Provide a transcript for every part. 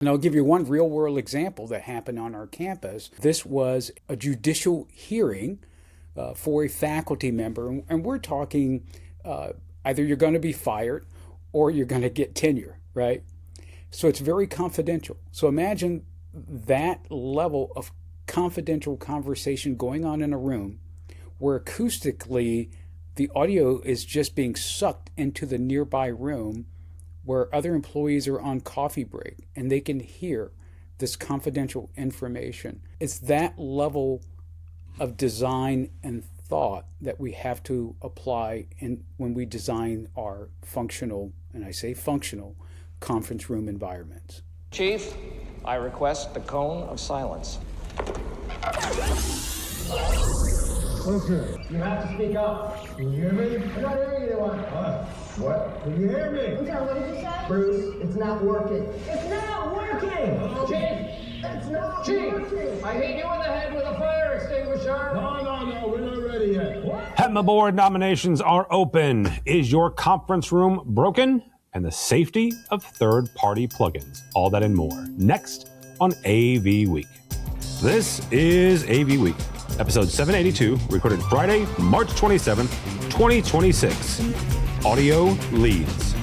And I'll give you one real world example that happened on our campus. This was a judicial hearing for a faculty member, and we're talking either you're going to be fired or you're going to get tenure, right? So it's very confidential. So imagine that level of confidential conversation going on in a room where acoustically the audio is just being sucked into the nearby room where other employees are on coffee break and they can hear this confidential information. It's that level of design and thought that we have to apply when we design our functional, and I say functional, conference room environments. Chief, I request the cone of silence. Listen, you have to speak up. Can you hear me? I'm not hearing anyone. What? Can you hear me? I'm sorry, what did you say? Bruce, it's not working. It's not working! Chief! It's not Chief! working! I hit you in the head with a fire extinguisher! No, we're not ready yet. What? HETMA board nominations are open. Is your conference room broken? And the safety of third-party plugins. All that and more. Next on AV Week. This is AV Week, episode 782, recorded Friday, March 27th, 2026. Audio leads.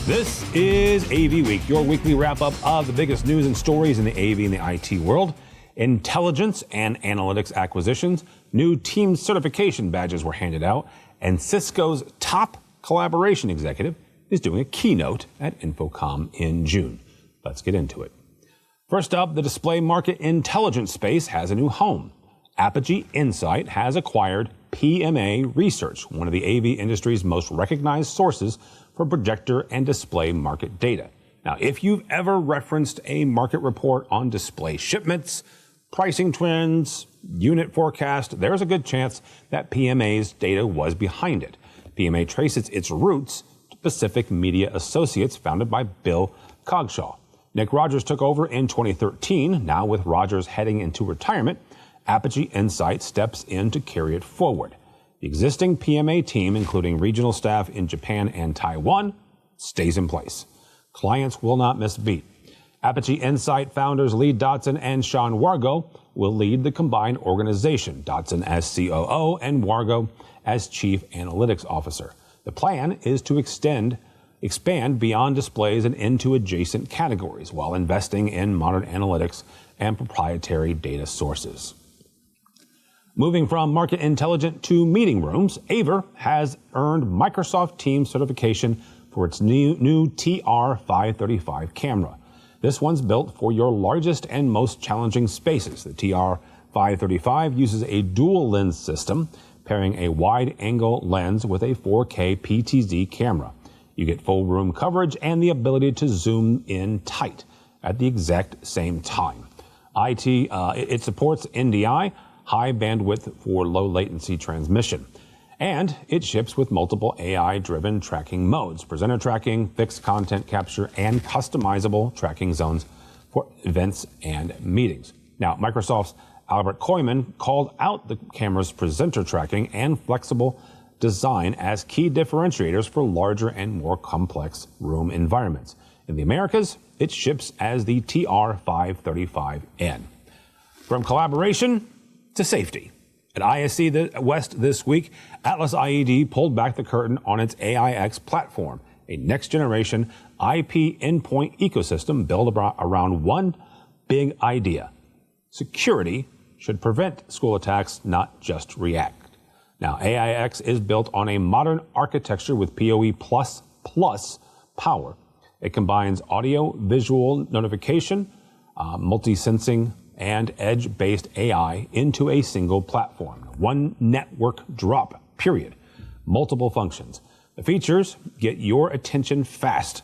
This is AV Week, your weekly wrap-up of the biggest news and stories in the AV and the IT world. Intelligence and analytics acquisitions, new team certification badges were handed out, and Cisco's top collaboration executive is doing a keynote at InfoComm in June. Let's get into it. First up, the display market intelligence space has a new home. Apogee Insight has acquired PMA Research, one of the AV industry's most recognized sources for projector and display market data. Now, if you've ever referenced a market report on display shipments, pricing trends, unit forecast, there's a good chance that PMA's data was behind it. PMA traces its roots to Pacific Media Associates, founded by Bill Cogshaw. Nick Rogers took over in 2013. Now, with Rogers heading into retirement, Apogee Insight steps in to carry it forward. The existing PMA team, including regional staff in Japan and Taiwan, stays in place. Clients will not miss a beat. Apogee Insight founders Lee Dotson and Sean Wargo will lead the combined organization, Dotson as COO and Wargo as Chief Analytics Officer. The plan is to expand beyond displays and into adjacent categories while investing in modern analytics and proprietary data sources. Moving from market intelligence to meeting rooms, Aver has earned Microsoft Teams certification for its new TR535 camera. This one's built for your largest and most challenging spaces. The TR535 uses a dual lens system, pairing a wide-angle lens with a 4K PTZ camera. You get full room coverage and the ability to zoom in tight at the exact same time. It supports NDI, high bandwidth for low latency transmission. And it ships with multiple AI-driven tracking modes, presenter tracking, fixed content capture, and customizable tracking zones for events and meetings. Now, Microsoft's Albert Koyman called out the camera's presenter tracking and flexible design as key differentiators for larger and more complex room environments. In the Americas, it ships as the TR535N. From collaboration to safety. At ISC West this week, Atlas IED pulled back the curtain on its AIX platform, a next-generation IP endpoint ecosystem built around one big idea. Security should prevent school attacks, not just react. Now, AIX is built on a modern architecture with PoE++ power. It combines audio, visual notification, multi-sensing, and edge-based AI into a single platform. One network drop, period. Multiple functions. The features get your attention fast.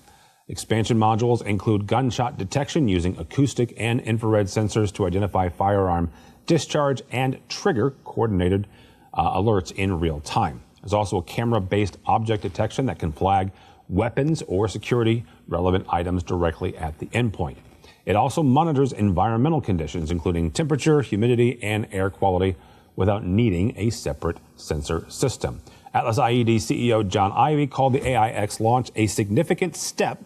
Expansion modules include gunshot detection using acoustic and infrared sensors to identify firearm discharge and trigger coordinated alerts in real time. There's also a camera-based object detection that can flag weapons or security-relevant items directly at the endpoint. It also monitors environmental conditions, including temperature, humidity, and air quality, without needing a separate sensor system. Atlas IED CEO John Ivey called the AIX launch a significant step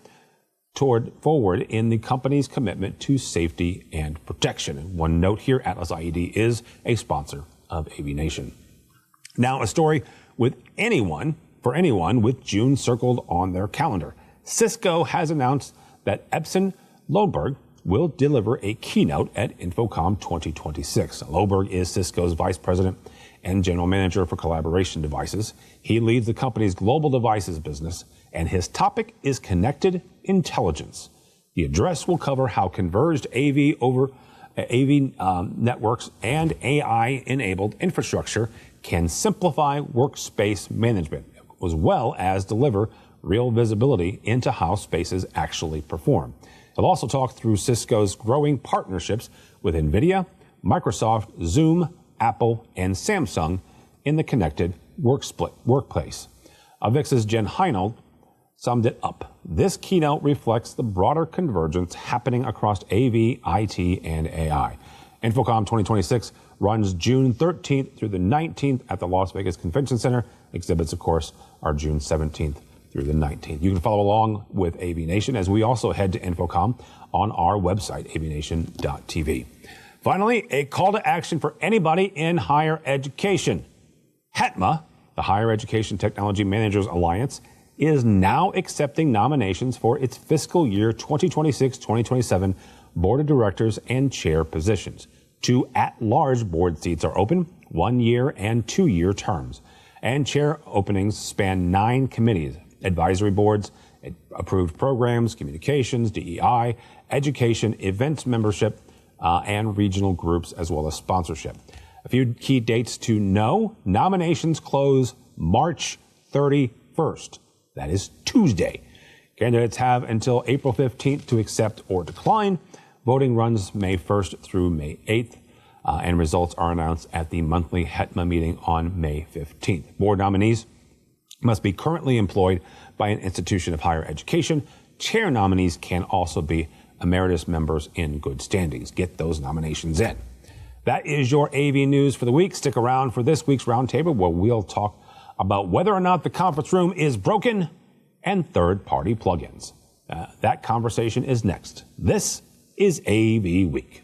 forward in the company's commitment to safety and protection. And one note here, Atlas IED is a sponsor of AVNation. Now, a story for anyone with June circled on their calendar. Cisco has announced that Epson Loberg will deliver a keynote at InfoComm 2026. Loberg is Cisco's vice president and general manager for collaboration devices. He leads the company's global devices business, and his topic is connected intelligence. The address will cover how converged AV networks and AI-enabled infrastructure can simplify workspace management, as well as deliver real visibility into how spaces actually perform. He'll also talk through Cisco's growing partnerships with NVIDIA, Microsoft, Zoom, Apple, and Samsung in the connected workplace. Avixa's Jen Heinold summed it up. This keynote reflects the broader convergence happening across AV, IT, and AI. InfoComm 2026 runs June 13th through the 19th at the Las Vegas Convention Center. Exhibits, of course, are June 17th through the 19th. You can follow along with AVNation as we also head to InfoComm on our website, avnation.tv. Finally, a call to action for anybody in higher education. HETMA, the Higher Education Technology Managers Alliance, is now accepting nominations for its fiscal year 2026-2027 board of directors and chair positions. 2 at-large board seats are open, 1-year and 2-year terms. And chair openings span 9 committees: advisory boards, approved programs, communications, DEI, education, events membership, and regional groups, as well as sponsorship. A few key dates to know. Nominations close March 31st. That is Tuesday. Candidates have until April 15th to accept or decline. Voting runs May 1st through May 8th, and results are announced at the monthly HETMA meeting on May 15th. Board nominees must be currently employed by an institution of higher education. Chair nominees can also be emeritus members in good standings. Get those nominations in. That is your AV news for the week. Stick around for this week's roundtable, where we'll talk about whether or not the conference room is broken and third-party plugins. That conversation is next. This is AV Week.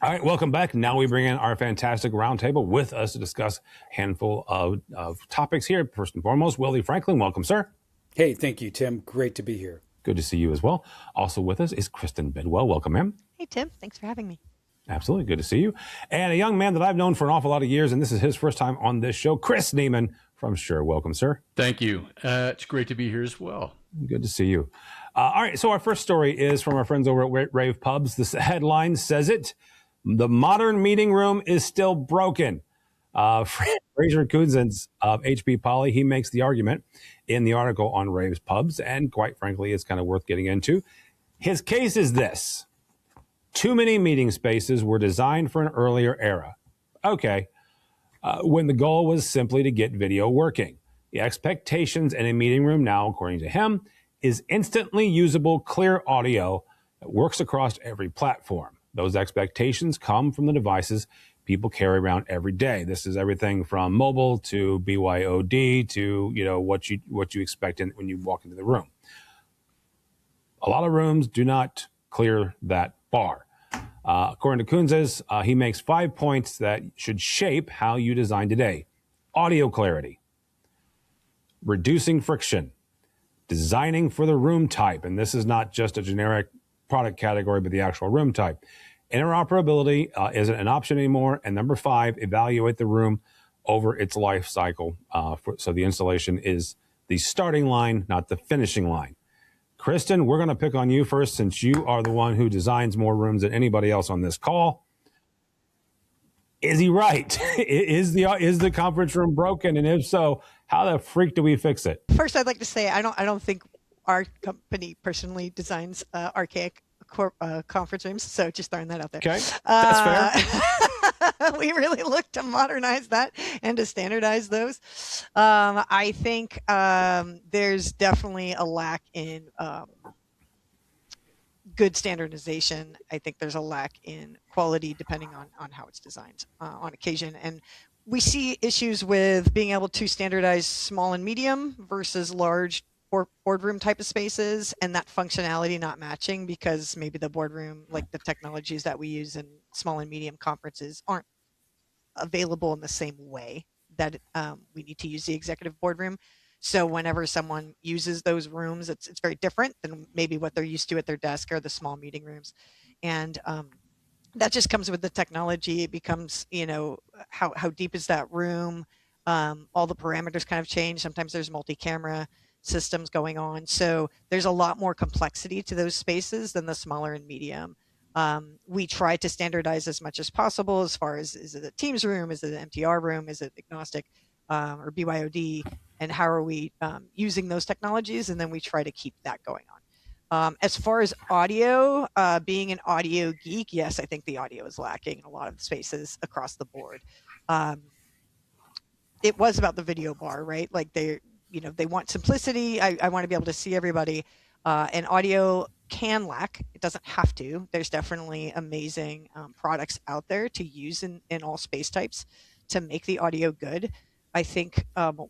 All right, welcome back. Now we bring in our fantastic roundtable with us to discuss a handful of topics here. First and foremost, Willie Franklin. Welcome, sir. Hey, thank you, Tim. Great to be here. Good to see you as well. Also with us is Kristen Bidwell. Welcome, ma'am. Hey, Tim. Thanks for having me. Absolutely. Good to see you. And a young man that I've known for an awful lot of years, and this is his first time on this show, Chris Neiman from Shure. Welcome, sir. Thank you. It's great to be here as well. Good to see you. All right. So our first story is from our friends over at Rave Pubs. This headline says it: the modern meeting room is still broken. Fraser Cousins of HP Poly, he makes the argument in the article on Rave's Pubs, and quite frankly, it's kind of worth getting into. His case is this: too many meeting spaces were designed for an earlier era. Okay. When the goal was simply to get video working. The expectations in a meeting room now, according to him, is instantly usable, clear audio that works across every platform. Those expectations come from the devices people carry around every day. This is everything from mobile to BYOD to, what you expect when you walk into the room. A lot of rooms do not clear that bar. According to Kunzes, he makes 5 points that should shape how you design today. Audio clarity, reducing friction, designing for the room type, and this is not just a generic product category, but the actual room type. Interoperability isn't an option anymore. And number 5, evaluate the room over its life cycle. So the installation is the starting line, not the finishing line. Kristen, we're going to pick on you first, since you are the one who designs more rooms than anybody else on this call. Is he right? Is the conference room broken? And if so, how the freak do we fix it? First, I'd like to say I don't think our company personally designs archaic conference rooms. So just throwing that out there. Okay, that's fair. We really look to modernize that and to standardize those. I think there's definitely a lack in good standardization. I think there's a lack in quality depending on how it's designed on occasion. And we see issues with being able to standardize small and medium versus large boardroom type of spaces and that functionality not matching because maybe the boardroom, like the technologies that we use in small and medium conferences, aren't available in the same way that we need to use the executive boardroom. So whenever someone uses those rooms, it's very different than maybe what they're used to at their desk or the small meeting rooms. And that just comes with the technology. It becomes, how deep is that room? All the parameters kind of change. Sometimes there's multi-camera systems going on. So there's a lot more complexity to those spaces than the smaller and medium. We try to standardize as much as possible as far as, is it a Teams room? Is it an MTR room? Is it agnostic or BYOD? And how are we using those technologies? And then we try to keep that going on. As far as audio, being an audio geek, yes, I think the audio is lacking in a lot of the spaces across the board. It was about the video bar, right? Like they want simplicity. I want to be able to see everybody. And audio can lack. It doesn't have to. There's definitely amazing products out there to use in all space types to make the audio good. I think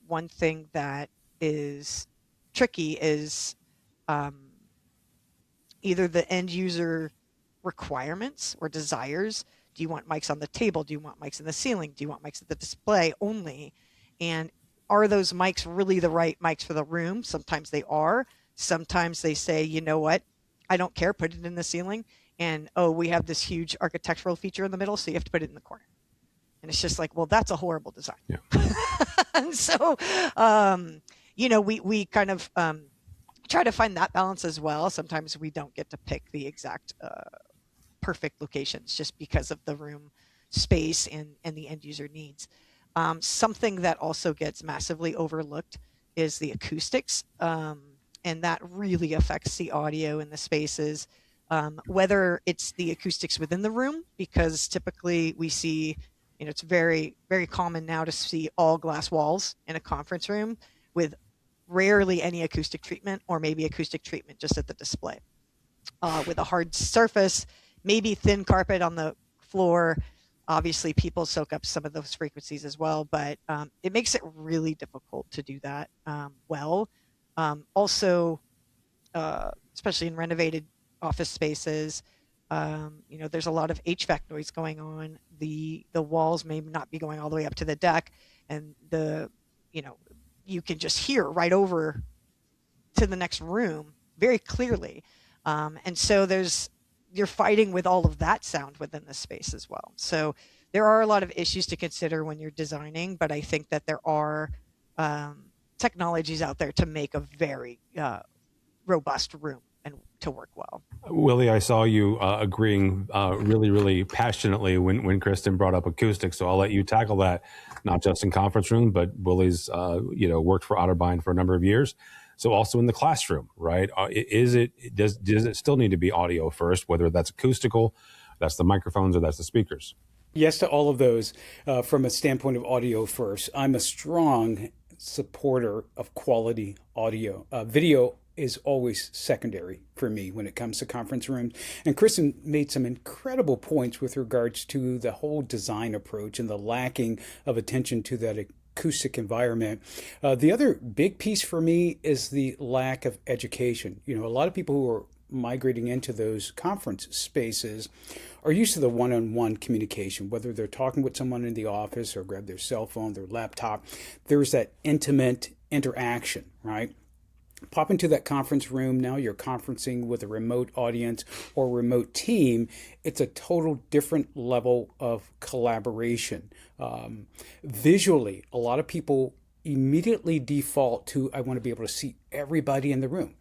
one thing that is tricky is either the end user requirements or desires. Do you want mics on the table? Do you want mics in the ceiling? Do you want mics at the display only? And are those mics really the right mics for the room? Sometimes they are. Sometimes they say, you know what? I don't care. Put it in the ceiling. And, oh, we have this huge architectural feature in the middle, so you have to put it in the corner. And it's just like, well, that's a horrible design. Yeah. And so, we kind of try to find that balance as well. Sometimes we don't get to pick the exact perfect locations just because of the room space and the end user needs. Something that also gets massively overlooked is the acoustics. And that really affects the audio in the spaces, whether it's the acoustics within the room, because typically we see, it's very, very common now to see all glass walls in a conference room with rarely any acoustic treatment or maybe acoustic treatment just at the display. With a hard surface, maybe thin carpet on the floor, obviously people soak up some of those frequencies as well, but it makes it really difficult to do that well. Also, especially in renovated office spaces, there's a lot of HVAC noise going on. The walls may not be going all the way up to the deck, and you can just hear right over to the next room very clearly. And so you're fighting with all of that sound within the space as well. So there are a lot of issues to consider when you're designing, but I think that there are technologies out there to make a very robust room and to work well. Willie, I saw you agreeing really, really passionately when Kristen brought up acoustics. So I'll let you tackle that, not just in conference room, but Willie's worked for Otterbein for a number of years. So also in the classroom, right? Does it still need to be audio first, whether that's acoustical, that's the microphones, or that's the speakers? Yes to all of those. From a standpoint of audio first, I'm a strong supporter of quality audio. Video is always secondary for me when it comes to conference rooms. And Kristen made some incredible points with regards to the whole design approach and the lacking of attention to that acoustic environment. The other big piece for me is the lack of education. A lot of people who are migrating into those conference spaces are used to the one-on-one communication, whether they're talking with someone in the office or grab their cell phone, their laptop. There's that intimate interaction, right? Pop into that conference room. Now you're conferencing with a remote audience or remote team. It's a total different level of collaboration. Visually, a lot of people immediately default to, I want to be able to see everybody in the room,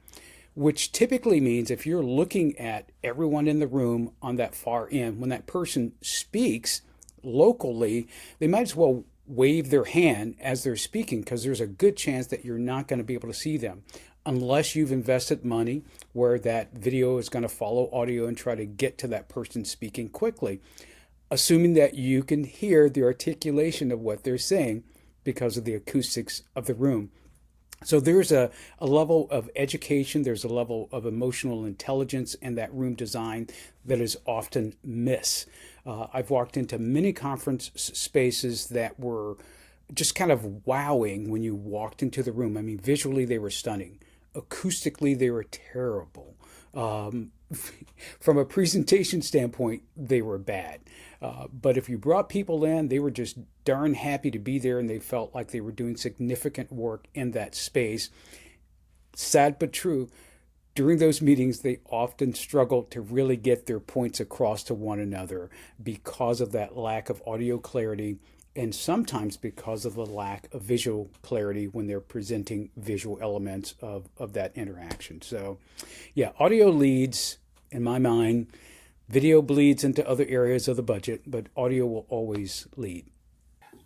which typically means if you're looking at everyone in the room on that far end, when that person speaks locally, they might as well wave their hand as they're speaking, because there's a good chance that you're not going to be able to see them unless you've invested money where that video is going to follow audio and try to get to that person speaking quickly, assuming that you can hear the articulation of what they're saying because of the acoustics of the room. So there's a level of education, there's a level of emotional intelligence in that room design that is often missed. I've walked into many conference spaces that were just kind of wowing when you walked into the room. I mean, visually they were stunning. acoustically, they were terrible. From a presentation standpoint, they were bad. But if you brought people in, they were just darn happy to be there, and they felt like they were doing significant work in that space. Sad but true, during those meetings, they often struggled to really get their points across to one another because of that lack of audio clarity, and sometimes because of the lack of visual clarity when they're presenting visual elements of that interaction. So, yeah, audio leads, in my mind. Video bleeds into other areas of the budget, but audio will always lead.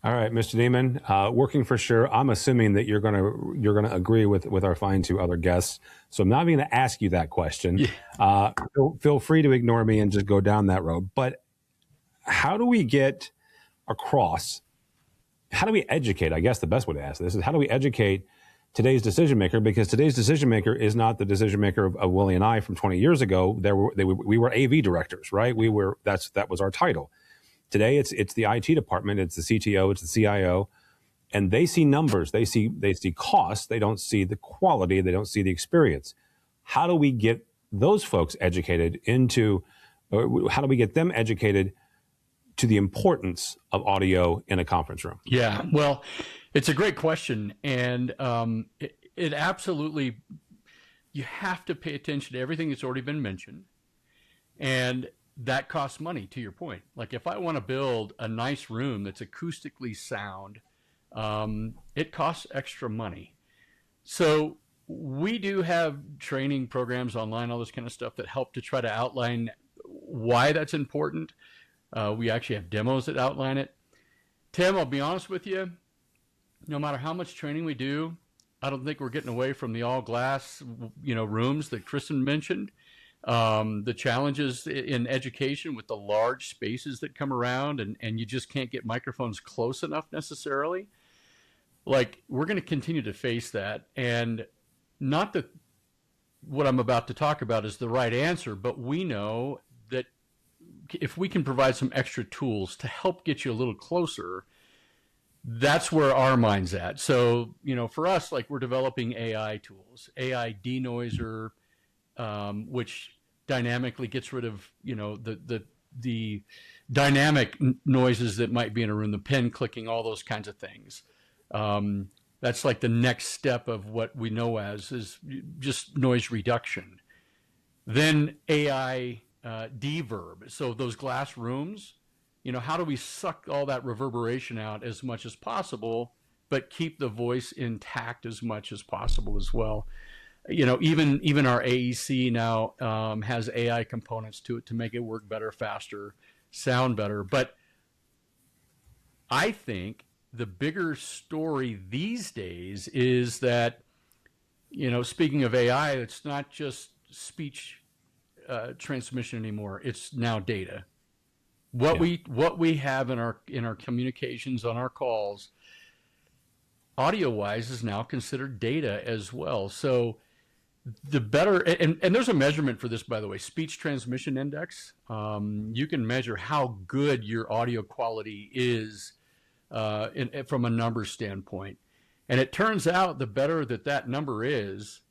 All right, Mr. Neiman, working for sure. I'm assuming that you're gonna agree with our fine two other guests. So I'm not even going to ask you that question. Yeah. Feel free to ignore me and just go down that road. But how do we get across? How do we educate? I guess the best way to ask this is, how do we educate today's decision maker? Because today's decision maker is not the decision maker of Willie and I from 20 years ago. We were AV directors, right? That was our title. Today, it's the IT department, it's the CTO, it's the CIO, and they see numbers, they see costs, they don't see the quality, they don't see the experience. How do we get those folks educated how do we get them educated to the importance of audio in a conference room? Yeah, well, it's a great question, and it absolutely, you have to pay attention to everything that's already been mentioned, and that costs money, to your point. Like, if I want to build a nice room that's acoustically sound, it costs extra money. So we do have training programs online, all this kind of stuff that help to try to outline why that's important. We actually have demos that outline it. Tim, I'll be honest with you, no matter how much training we do, I don't think we're getting away from the all glass, rooms that Kristen mentioned. The challenges in education with the large spaces that come around, and you just can't get microphones close enough necessarily. Like, we're going to continue to face that, and not that what I'm about to talk about is the right answer, but we know that if we can provide some extra tools to help get you a little closer, that's where our mind's at. So, for us, like, we're developing AI tools, AI denoiser, which dynamically gets rid of, the dynamic noises that might be in a room, the pen clicking, all those kinds of things. That's like the next step of what we know as is just noise reduction. Then AI deverb. So those glass rooms, how do we suck all that reverberation out as much as possible, but keep the voice intact as much as possible as well? Even our AEC now has AI components to it to make it work better, faster, sound better. But I think the bigger story these days is that, speaking of AI, it's not just speech transmission anymore. It's now data. What we have in our communications on our calls, audio-wise, is now considered data as well. So the better, and there's a measurement for this, by the way, speech transmission index. You can measure how good your audio quality is from a number standpoint. And it turns out the better that number is,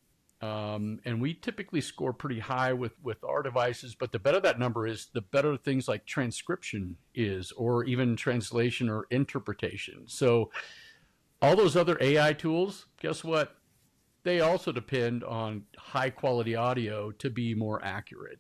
and we typically score pretty high with our devices, but the better that number is, the better things like transcription is, or even translation or interpretation. So all those other AI tools, guess what? They also depend on high quality audio to be more accurate.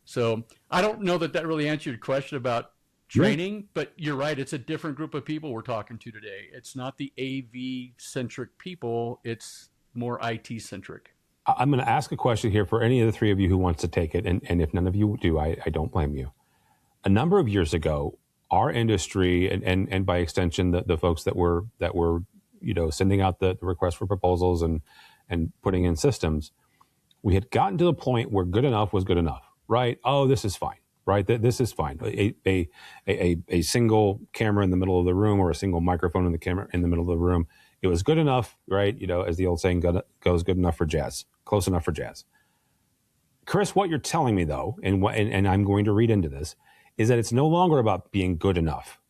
So I don't know that really answered your question about training, but you're right. It's a different group of people we're talking to today. It's not the AV centric people. It's more IT centric. I'm going to ask a question here for any of the three of you who wants to take it. And if none of you do, I don't blame you. A number of years ago, our industry and by extension, the folks that were sending out the request for proposals and putting in systems, we had gotten to the point where good enough was good enough, right? Oh, this is fine, right? This is fine. A single camera in the middle of the room, or a single microphone in the middle of the room, it was good enough, right? As the old saying goes, good enough for jazz, close enough for jazz. Chris, what you're telling me though, and I'm going to read into this, is that it's no longer about being good enough.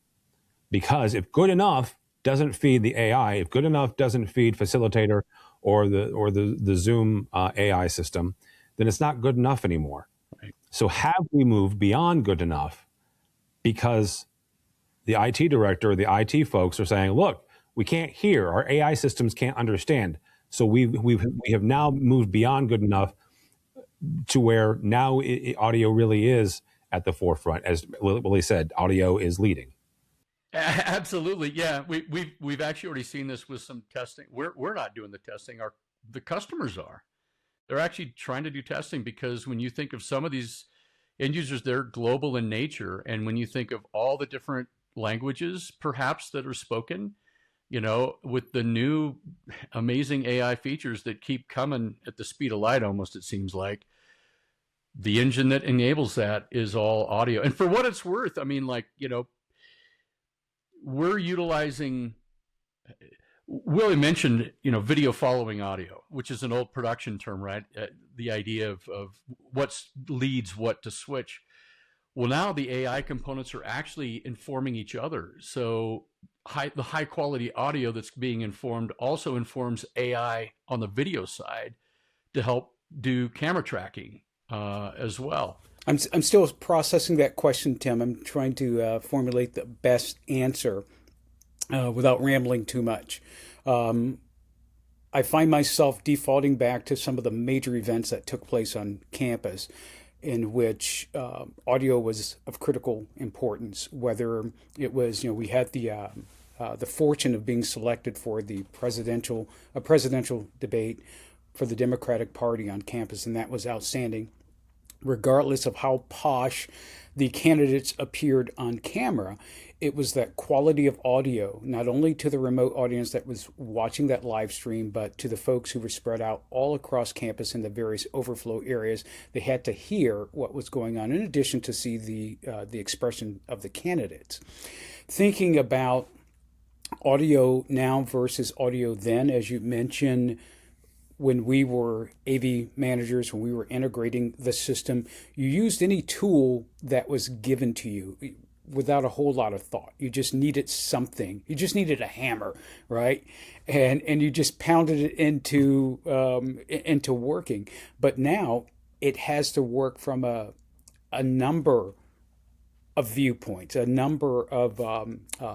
Because if good enough doesn't feed the AI, if good enough doesn't feed facilitator or the Zoom AI system, then it's not good enough anymore. Right. So have we moved beyond good enough because the IT director or the IT folks are saying, look, we can't hear, our AI systems can't understand. So we have now moved beyond good enough to where now audio really is at the forefront. As Willie said, audio is leading. Absolutely, yeah. We've actually already seen this with some testing. We're not doing the testing. The customers are. They're actually trying to do testing because when you think of some of these end users, they're global in nature, and when you think of all the different languages, perhaps that are spoken, with the new amazing AI features that keep coming at the speed of light, almost it seems like. The engine that enables that is all audio, and for what it's worth, I mean, we're utilizing. Willie mentioned, video following audio, which is an old production term, right? The idea of what leads what to switch. Well, now the AI components are actually informing each other. So the high quality audio that's being informed also informs AI on the video side to help do camera tracking as well. I'm still processing that question, Tim. I'm trying to formulate the best answer without rambling too much. I find myself defaulting back to some of the major events that took place on campus in which audio was of critical importance, whether it was, we had the fortune of being selected for the presidential debate for the Democratic Party on campus, and that was outstanding. Regardless of how posh the candidates appeared on camera, it was that quality of audio, not only to the remote audience that was watching that live stream, but to the folks who were spread out all across campus in the various overflow areas. They had to hear what was going on, in addition to see the expression of the candidates. Thinking about audio now versus audio then, as you mentioned, when we were AV managers, when we were integrating the system, you used any tool that was given to you without a whole lot of thought. You just needed something. You just needed a hammer, right? And you just pounded it into working. But now it has to work from a number of viewpoints, a number of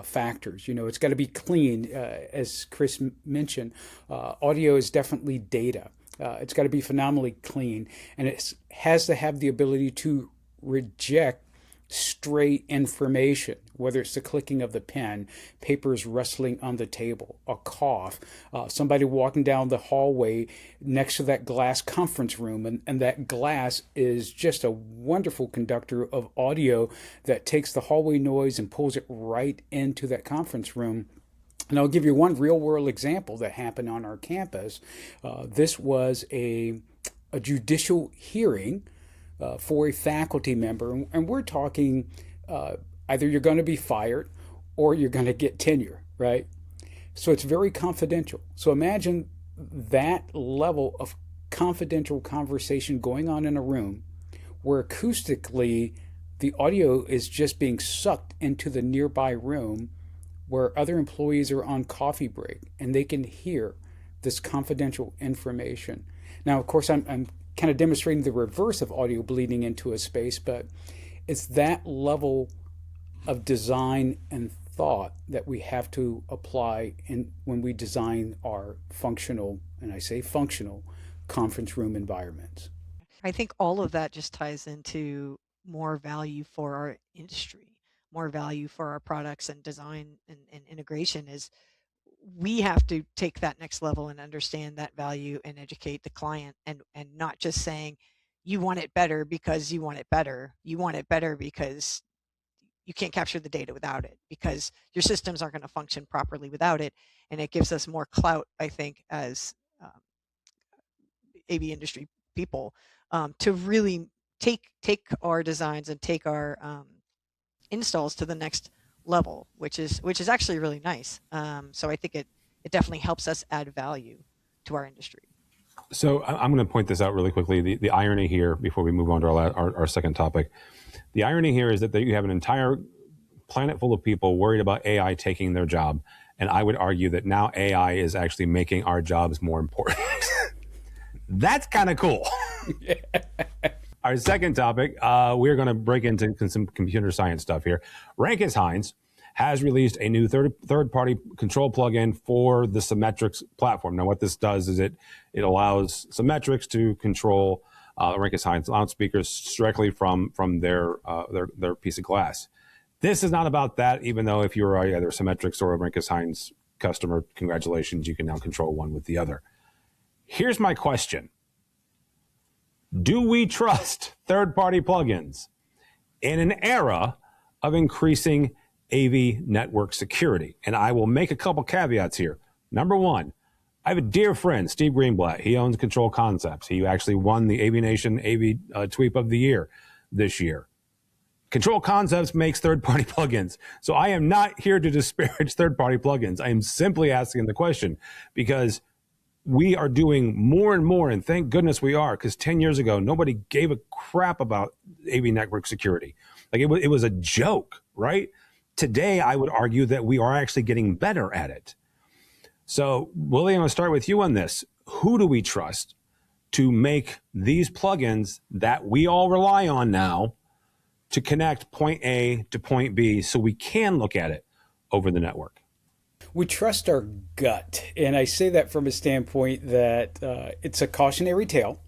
factors. It's got to be clean, as Chris mentioned. Audio is definitely data. It's got to be phenomenally clean, and it has to have the ability to reject stray information, whether it's the clicking of the pen, papers rustling on the table, a cough, somebody walking down the hallway next to that glass conference room, and that glass is just a wonderful conductor of audio that takes the hallway noise and pulls it right into that conference room. And I'll give you one real world example that happened on our campus. This was a judicial hearing for a faculty member, and we're talking either you're going to be fired or you're going to get tenure, right? So it's very confidential. So imagine that level of confidential conversation going on in a room where acoustically the audio is just being sucked into the nearby room where other employees are on coffee break and they can hear this confidential information. Now, of course, I'm kind of demonstrating the reverse of audio bleeding into a space, but it's that level of design and thought that we have to apply when we design our functional, and I say functional, conference room environments. I think all of that just ties into more value for our industry, more value for our products, and design and integration is we have to take that next level and understand that value and educate the client, and not just saying you want it better because you want it better. You want it better because you can't capture the data without it, because your systems aren't going to function properly without it. And it gives us more clout, I think, as AV industry people, to really take our designs and take our installs to the next level, which is actually really nice. So I think it definitely helps us add value to our industry. So I'm going to point this out really quickly. The irony here, before we move on to our second topic, the irony here is that you have an entire planet full of people worried about AI taking their job, And I would argue that now AI is actually making our jobs more important. That's kind of cool. Our second topic, we're going to break into some computer science stuff here. Rankins Hines has released a new third-party control plugin for the Symmetrics platform. Now, what this does is it allows Symmetrics to control Rankins Hines loudspeakers directly from their piece of glass. This is not about that, even though if you're either a Symmetrics or a Rankins Hines customer, congratulations, you can now control one with the other. Here's my question. Do we trust third-party plugins in an era of increasing AV network security? And I will make a couple caveats here. Number one, I have a dear friend, Steve Greenblatt. He owns Control Concepts. He actually won the AVNation AV Tweep of the Year this year. Control Concepts makes third-party plugins. So I am not here to disparage third-party plugins. I am simply asking the question because we are doing more and more, and thank goodness we are, because 10 years ago, nobody gave a crap about AV network security. Like it was a joke, right? Today, I would argue that we are actually getting better at it. So, Willie, I'm going to start with you on this. Who do we trust to make these plugins that we all rely on now to connect point A to point B so we can look at it over the network? We trust our gut. And I say that from a standpoint that it's a cautionary tale.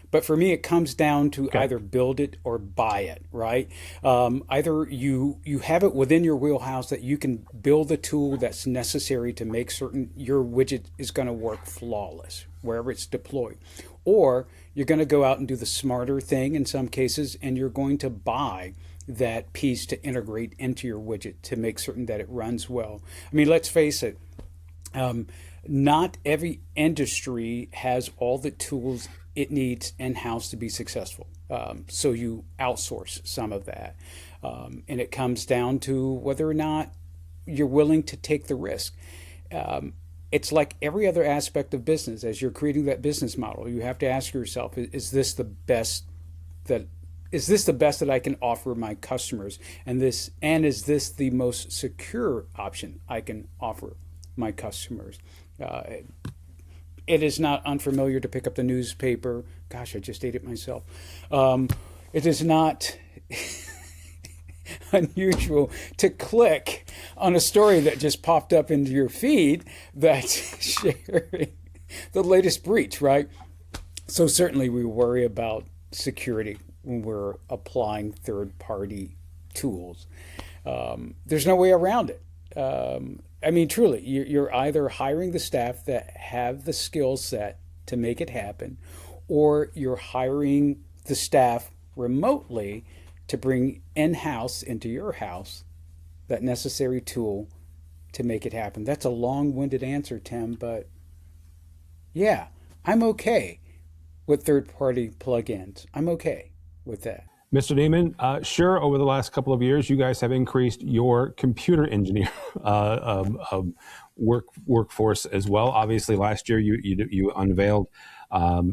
But for me, it comes down to either build it or buy it, right? Either you have it within your wheelhouse that you can build the tool that's necessary to make certain your widget is going to work flawless wherever it's deployed. Or you're going to go out and do the smarter thing in some cases, and you're going to buy that piece to integrate into your widget to make certain that it runs well. I mean, let's face it, not every industry has all the tools it needs in-house to be successful. So you outsource some of that. And it comes down to whether or not you're willing to take the risk. It's like every other aspect of business. As you're creating that business model, you have to ask yourself, is this the best that I can offer my customers? And is this the most secure option I can offer my customers? It is not unfamiliar to pick up the newspaper. Gosh, I just ate it myself. It is not unusual to click on a story that just popped up into your feed that's sharing the latest breach, right? So certainly we worry about security when we're applying third-party tools. There's no way around it. I mean, truly, you're either hiring the staff that have the skill set to make it happen, or you're hiring the staff remotely to bring in-house into your house that necessary tool to make it happen. That's a long-winded answer, Tim, but yeah, I'm okay with third-party plugins. I'm okay with that. Mr. Neiman, sure, over the last couple of years, you guys have increased your computer engineer workforce as well. Obviously, last year you unveiled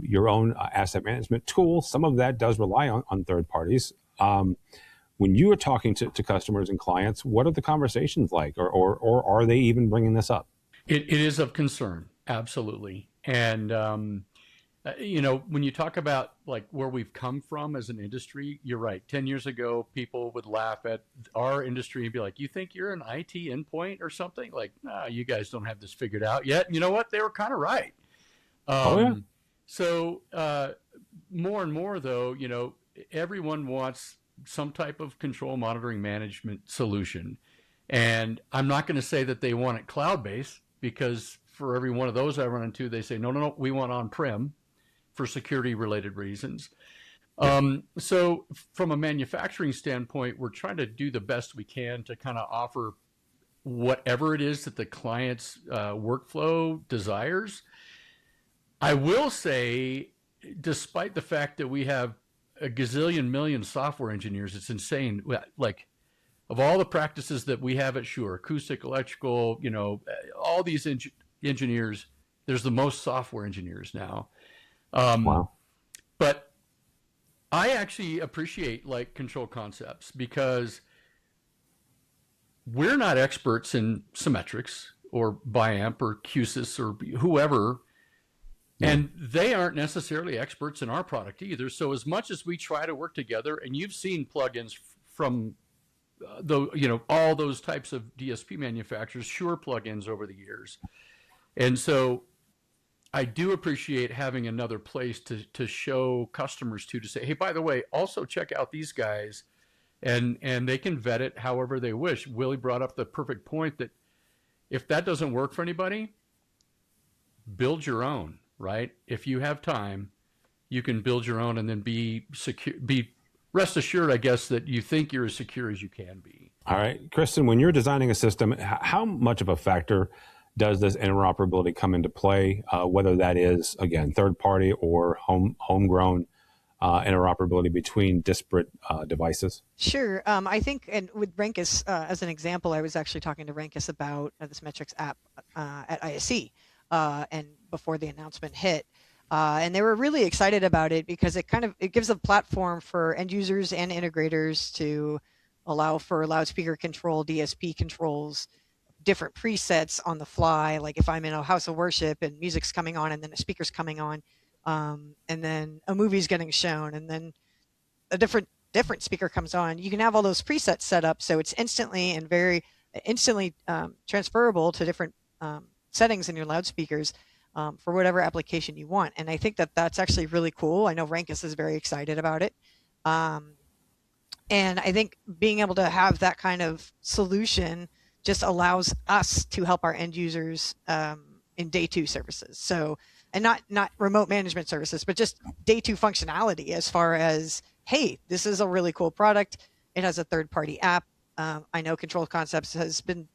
your own asset management tool. Some of that does rely on third parties. When you are talking to customers and clients, what are the conversations like, or are they even bringing this up? It is of concern, absolutely. And when you talk about like where we've come from as an industry, you're right. 10 years ago, people would laugh at our industry and be like, you think you're an IT endpoint or something? Like, nah, you guys don't have this figured out yet. And you know what? They were kind of right. So more and more, though, everyone wants some type of control monitoring management solution. And I'm not going to say that they want it cloud-based, because for every one of those I run into, they say, no, we want on-prem for security related reasons. So from a manufacturing standpoint, we're trying to do the best we can to kind of offer whatever it is that the client's workflow desires. I will say, despite the fact that we have a gazillion million software engineers, it's insane. Like, of all the practices that we have at Shure, acoustic, electrical, all these engineers, there's the most software engineers now. Wow. But I actually appreciate like Control Concepts, because we're not experts in Symmetrics. or Biamp or Qsys or whoever, and they aren't necessarily experts in our product either. So as much as we try to work together, and you've seen plugins from all those types of DSP manufacturers, Shure plugins over the years, and so I do appreciate having another place to show customers to say, hey, by the way, also check out these guys, and they can vet it however they wish. Willie brought up the perfect point that if that doesn't work for anybody, build your own, right? If you have time, you can build your own and then be secure, rest assured, I guess, that you think you're as secure as you can be. All right, Kristen, when you're designing a system, how much of a factor does this interoperability come into play, whether that is, again, third-party or homegrown interoperability between disparate devices? Sure. I think, and with Renkus, as an example, I was actually talking to Renkus about this metrics app at ISE, and before the announcement hit. And they were really excited about it because it gives a platform for end users and integrators to allow for loudspeaker control, DSP controls, different presets on the fly. Like if I'm in a house of worship and music's coming on and then a speaker's coming on, and then a movie's getting shown and then a different speaker comes on, you can have all those presets set up so it's instantly and very instantly transferable to different settings in your loudspeakers for whatever application you want. And I think that that's actually really cool. I know Renkus is very excited about it. And I think being able to have that kind of solution just allows us to help our end users in day two services. So, and not remote management services, but just day two functionality as far as, hey, this is a really cool product. It has a third-party app. I know Control Concepts has been,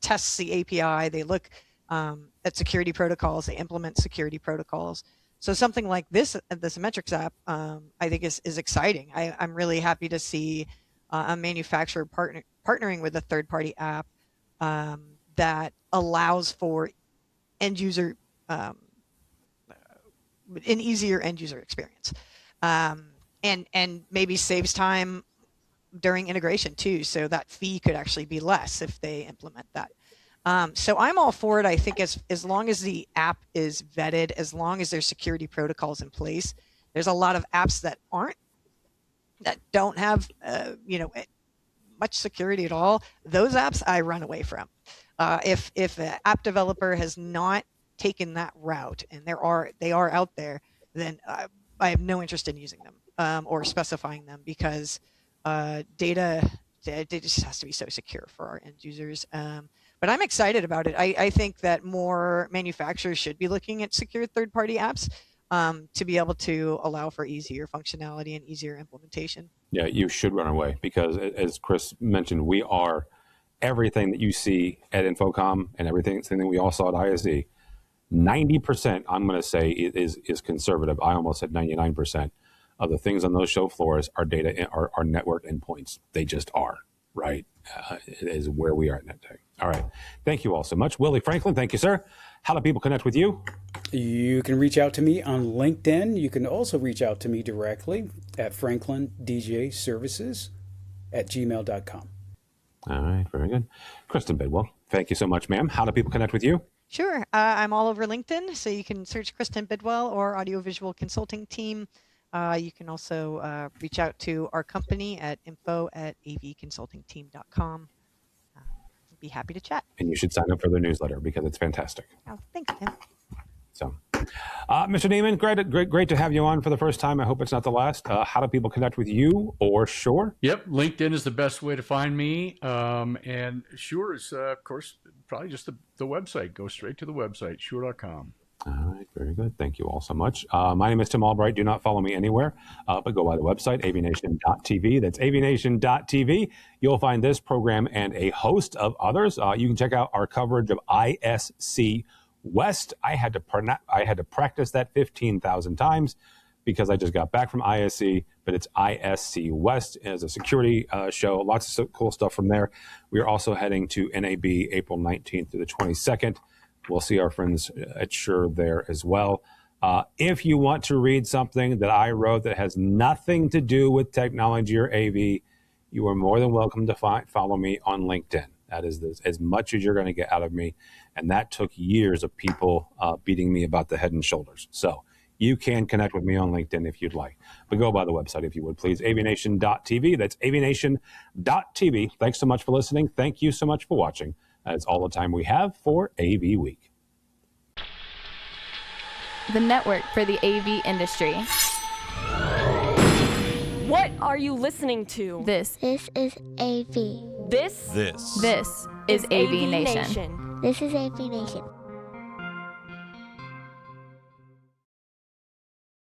tests the API. They look at security protocols. They implement security protocols. So something like this metrics app, I think is exciting. I'm really happy to see a manufacturer partnering with a third-party app that allows for end user, an easier end user experience, and maybe saves time during integration too. So that fee could actually be less if they implement that. So I'm all for it. I think as long as the app is vetted, as long as there's security protocols in place. There's a lot of apps that don't have much security at all. Those apps I run away from. If an app developer has not taken that route, and they are out there, then I have no interest in using them or specifying them, because data just has to be so secure for our end users. But I'm excited about it. I think that more manufacturers should be looking at secure third-party apps to be able to allow for easier functionality and easier implementation. Yeah, you should run away, because as Chris mentioned, we are everything that you see at Infocom and everything that we all saw at ISE. 90%, I'm going to say, is conservative. I almost said 99% of the things on those show floors are are network endpoints. They just are, right? It is where we are at NetTech. All right. Thank you all so much. Willie Franklin, thank you, sir. How do people connect with you? You can reach out to me on LinkedIn. You can also reach out to me directly at franklindjservices@gmail.com. All right. Very good. Kristen Bidwell, thank you so much, ma'am. How do people connect with you? Sure. I'm all over LinkedIn, so you can search Kristen Bidwell or Audiovisual Consulting Team. You can also reach out to our company at info@avconsultingteam.com. Be happy to chat. And you should sign up for their newsletter, because it's fantastic. Oh, thanks, Tim. So, Mr. Neiman, great to have you on for the first time. I hope it's not the last. How do people connect with you or Shure? Yep, LinkedIn is the best way to find me. And Shure is, of course, probably just the website. Go straight to the website, shure.com. All right, very good. Thank you all so much. My name is Tim Albright. Do not follow me anywhere, but go by the website, AVNation.tv. That's AVNation.tv. You'll find this program and a host of others. You can check out our coverage of ISC West. I had to practice that 15,000 times because I just got back from ISC, but it's ISC West as a security show. Lots of cool stuff from there. We are also heading to NAB April 19th through the 22nd. We'll see our friends at Shure there as well. If you want to read something that I wrote that has nothing to do with technology or AV, you are more than welcome to follow me on LinkedIn. That is as much as you're going to get out of me. And that took years of people beating me about the head and shoulders. So you can connect with me on LinkedIn if you'd like. But go by the website if you would, please. AVNation.tv. That's AVNation.tv. Thanks so much for listening. Thank you so much for watching. That's all the time we have for AV Week. The network for the AV industry. What are you listening to? This is AV. This is AV Nation. This is AV Nation.